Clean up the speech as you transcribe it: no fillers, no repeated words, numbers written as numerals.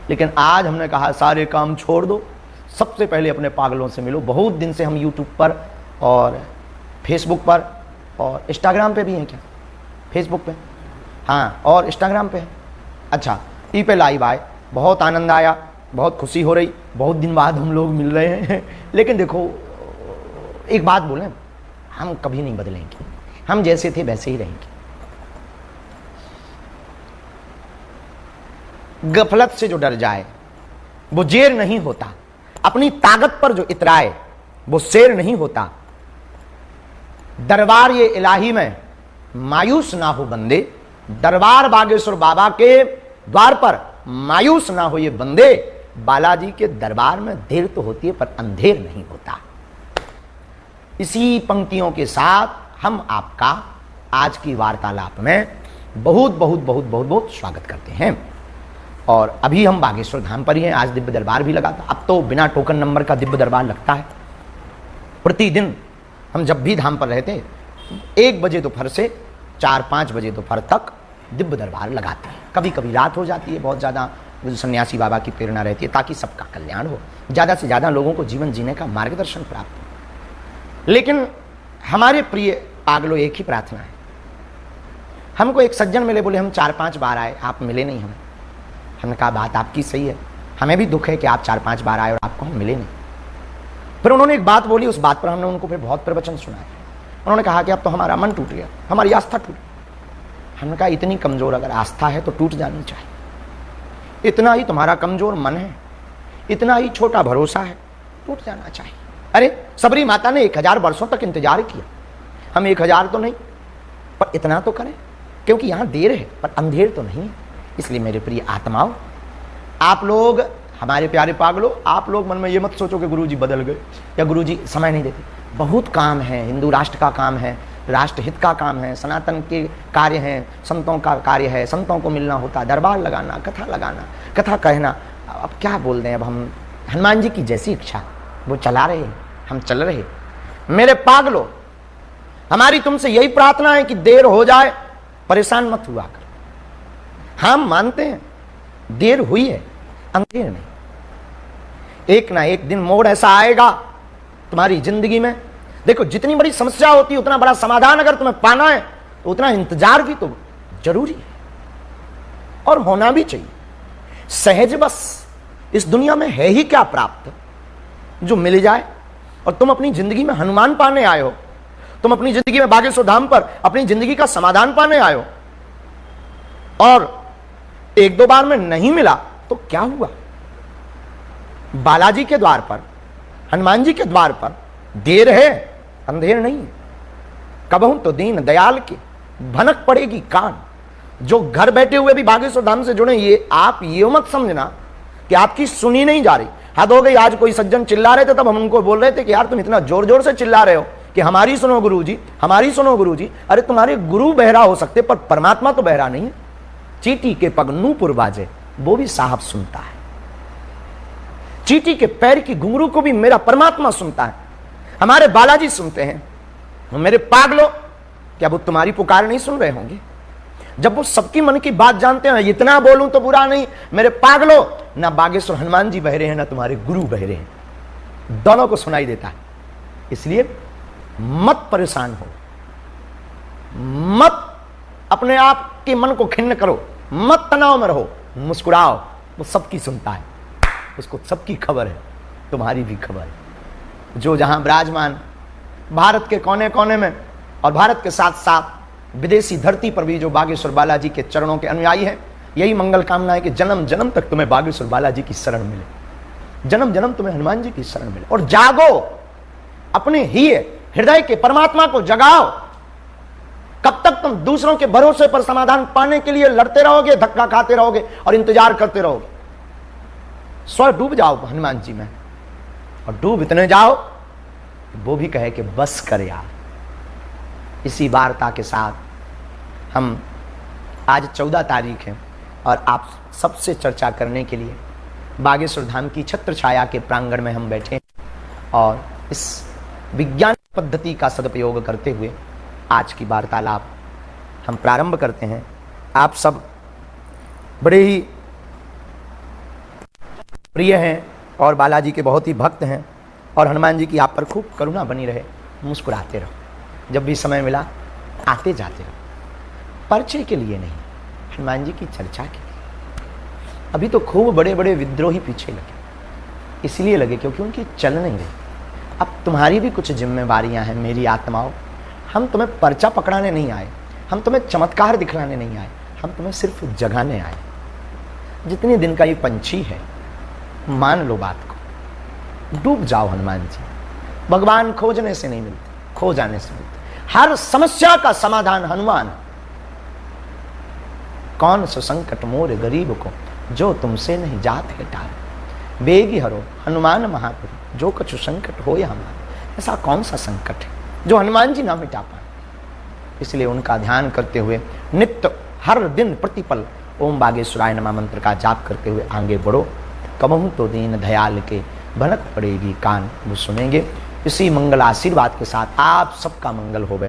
लेकिन आज हमने कहा सारे काम छोड़ दो, सबसे पहले अपने पागलों से मिलो। बहुत दिन से हम यूट्यूब पर और फेसबुक पर और इंस्टाग्राम पे भी हैं क्या? फेसबुक पे हाँ, और इंस्टाग्राम पे है। अच्छा, ई पे लाइव आए, बहुत आनंद आया, बहुत खुशी हो रही, बहुत दिन बाद हम लोग मिल रहे हैं। लेकिन देखो एक बात बोलें, हम कभी नहीं बदलेंगे, हम जैसे थे वैसे ही रहेंगे। गफलत से जो डर जाए वो जेर नहीं होता, अपनी ताकत पर जो इतराए वो शेर नहीं होता। दरबार ये इलाही में मायूस ना हो बंदे, दरबार बागेश्वर बाबा के द्वार पर मायूस ना हो ये बंदे। बालाजी के दरबार में देर तो होती है पर अंधेर नहीं होता। इसी पंक्तियों के साथ हम आपका आज की वार्तालाप में बहुत बहुत बहुत बहुत बहुत स्वागत करते हैं। और अभी हम बागेश्वर धाम पर ही हैं। आज दिव्य दरबार भी लगा था। अब तो बिना टोकन नंबर का दिव्य दरबार लगता है। प्रतिदिन हम जब भी धाम पर रहते 1 बजे दोपहर से 4-5 बजे दोपहर तक दिव्य दरबार लगाते हैं। कभी कभी रात हो जाती है, बहुत ज़्यादा सन्यासी बाबा की प्रेरणा रहती है ताकि सबका कल्याण हो, ज़्यादा से ज़्यादा लोगों को जीवन जीने का मार्गदर्शन प्राप्त हो। लेकिन हमारे प्रिय पागलों एक ही प्रार्थना है। हमको एक सज्जन मिले, बोले हम 4-5 बार आए, आप मिले नहीं हमें। हमने कहा बात आपकी सही है, हमें भी दुख है कि आप 4-5 बार आए और आपको हम मिले नहीं। फिर उन्होंने एक बात बोली, उस बात पर हमने उनको फिर बहुत प्रवचन सुनाए। उन्होंने कहा कि अब तो हमारा मन टूट गया, हमारी आस्था टूट। हमने कहा इतनी कमजोर अगर आस्था है तो टूट जानी चाहिए। इतना ही तुम्हारा कमजोर मन है, इतना ही छोटा भरोसा है, टूट जाना चाहिए। अरे सबरी माता ने 1000 वर्षों तक इंतजार किया, हम 1000 तो नहीं पर इतना तो करें, क्योंकि यहां देर है पर अंधेर तो नहीं है। इसलिए मेरे प्रिय आत्माओं, आप लोग हमारे प्यारे पागलों, आप लोग मन में ये मत सोचो कि गुरुजी बदल गए या गुरुजी समय नहीं देते। बहुत काम है, हिंदू राष्ट्र का काम है, राष्ट्र हित का काम है, सनातन के कार्य हैं, संतों का कार्य है, संतों को मिलना होता है, दरबार लगाना, कथा लगाना, कथा कहना। अब क्या बोल रहे हैं, अब हम हनुमान जी की जैसी इच्छा वो चला रहे, हम चल रहे। मेरे पागलों, हमारी तुमसे यही प्रार्थना है कि देर हो जाए परेशान मत हुआ कर। हम मानते हैं देर हुई है, अंधेर नहीं। एक ना एक दिन मोड़ ऐसा आएगा तुम्हारी जिंदगी में। देखो जितनी बड़ी समस्या होती है उतना बड़ा समाधान अगर तुम्हें पाना है तो उतना इंतजार भी तो जरूरी है और होना भी चाहिए। सहज बस इस दुनिया में है ही क्या प्राप्त जो मिल जाए। और तुम अपनी जिंदगी में हनुमान पाने आए हो, तुम अपनी जिंदगी में बागेश्वर धाम पर अपनी जिंदगी का समाधान पाने आए हो और 1-2 बार में नहीं मिला तो क्या हुआ। बालाजी के द्वार पर, हनुमान जी के द्वार पर देर है, अंधेर नहीं है। कबहू तो दीन दयाल के भनक पड़ेगी कान। जो घर बैठे हुए भी बागेश्वर धाम से जुड़े, ये आप ये मत समझना कि आपकी सुनी नहीं जा रही। हद हो गई। आज कोई सज्जन चिल्ला रहे थे, तब हम उनको बोल रहे थे कि यार तुम इतना जोर जोर से चिल्ला रहे हो कि हमारी सुनो गुरुजी, हमारी सुनो गुरुजी। अरे तुम्हारे गुरु बहरा हो सकते पर परमात्मा तो बहरा नहीं है। चींटी के पग नूपुर बाजे, वो भी साहब सुनता है। चींटी के पैर की घुंघरू को भी मेरा परमात्मा सुनता है, हमारे बालाजी सुनते हैं। मेरे पागलों, क्या वो तुम्हारी पुकार नहीं सुन रहे होंगे? जब वो सबकी मन की बात जानते हैं, इतना बोलूं तो बुरा नहीं मेरे पागलों, ना बागेश्वर हनुमान जी बहरे हैं ना तुम्हारे गुरु बहरे हैं, दोनों को सुनाई देता है। इसलिए मत परेशान हो, मत अपने आप के मन को खिन्न करो, मत तनाव में रहो, मुस्कुराओ। वो सबकी सुनता है, उसको सबकी खबर है, तुम्हारी भी खबर है। जो जहां विराजमान भारत के कोने कोने में और भारत के साथ साथ विदेशी धरती पर भी जो बागेश्वर बालाजी के चरणों के अनुयायी हैं, यही मंगल कामना है कि जन्म जन्म तक तुम्हें बागेश्वर बालाजी की शरण मिले, जन्म जन्म तुम्हें हनुमान जी की शरण मिले। और जागो, अपने ही हृदय के परमात्मा को जगाओ। कब तक तुम दूसरों के भरोसे पर समाधान पाने के लिए लड़ते रहोगे, धक्का खाते रहोगे और इंतजार करते रहोगे? स्व डूब जाओ हनुमान जी में, और डूब इतने जाओ कि वो भी कहे कि बस कर यार। इसी वार्ता के साथ हम आज 14 तारीख है और आप सबसे चर्चा करने के लिए बागेश्वर धाम की छत्र छाया के प्रांगण में हम बैठे और इस विज्ञान पद्धति का सदुपयोग करते हुए आज की वार्तालाप हम प्रारंभ करते हैं। आप सब बड़े ही प्रिय हैं और बालाजी के बहुत ही भक्त हैं, और हनुमान जी की आप पर खूब करुणा बनी रहे। मुस्कुराते रहो, जब भी समय मिला आते जाते रहो, परिचय के लिए नहीं, हनुमान जी की चर्चा के लिए। अभी तो खूब बड़े बड़े विद्रोही पीछे लगे, इसलिए लगे क्योंकि उनकी चल नहीं रही। अब तुम्हारी भी कुछ जिम्मेवारियां हैं मेरी आत्माओं। हम तुम्हें पर्चा पकड़ाने नहीं आए, हम तुम्हें चमत्कार दिखलाने नहीं आए, हम तुम्हें सिर्फ जगाने आए। जितने दिन का ये पंछी है, मान लो बात को, डूब जाओ हनुमान जी। भगवान खोजने से नहीं मिलते, खो जाने से मिलते। हर समस्या का समाधान हनुमान। कौन सा संकट मोर गरीब को, जो तुमसे नहीं जात है टार। बेगी हरो हनुमान महापुर, जो कछु संकट हो या हमारा। ऐसा कौन सा संकट है जो हनुमान जी ना मिटा पाए। इसलिए उनका ध्यान करते हुए नित्य हर दिन प्रतिपल ओम बागेश्वराय नमः मंत्र का जाप करते हुए आगे बढ़ो। कबहू तो दीन दयाल के भनक पड़ेगी कान, वो सुनेंगे। इसी मंगल आशीर्वाद के साथ आप सबका मंगल होवे।